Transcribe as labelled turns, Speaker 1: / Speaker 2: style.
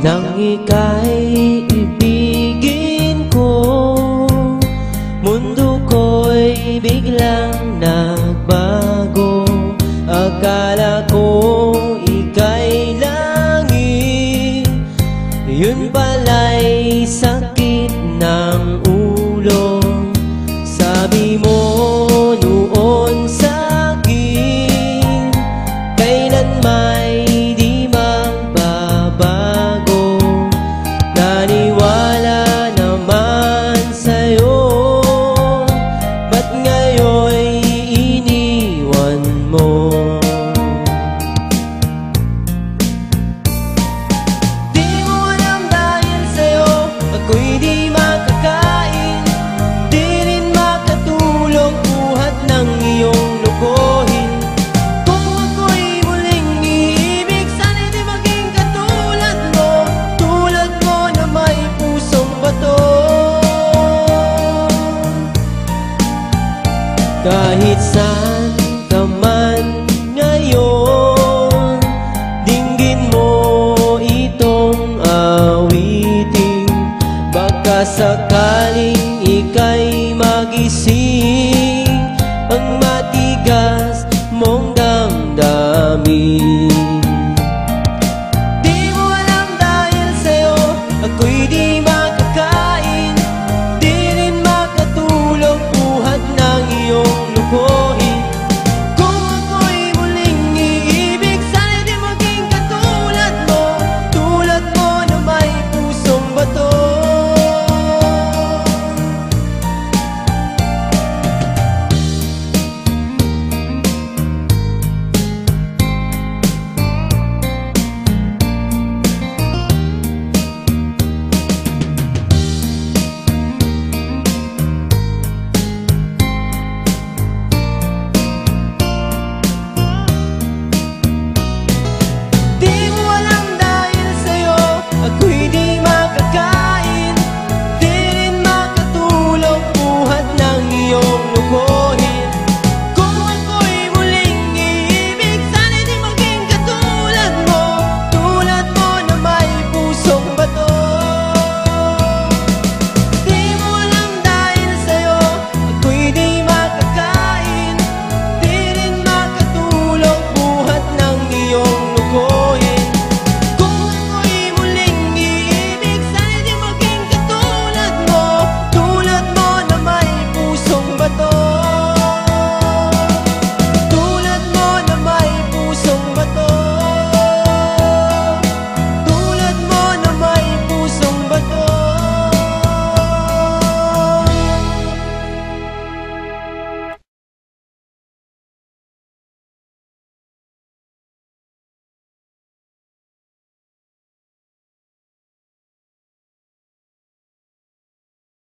Speaker 1: nang ika'y ibigin ko. Mundo ko'y biglang nagbago. Akala ko ika'y langit, yun pala'y sakit ng ulo. Sabi mo noon sa'kin, kailan may di magbabago. Naniwala naman sa'yo, ba't ngayon'y iniwan mo? Di mo alam dahil sa'yo ako'y di makakain, di rin makatulong buhat ng iyong lokohin. Kung ako'y muling iibig, sana'y di maging katulad mo, tulad mo na may pusong bato. Kahit saan ka man ngayon, dinggin mo itong awitin. Baka sakaling ika'y magising ang matigas mong damdamin.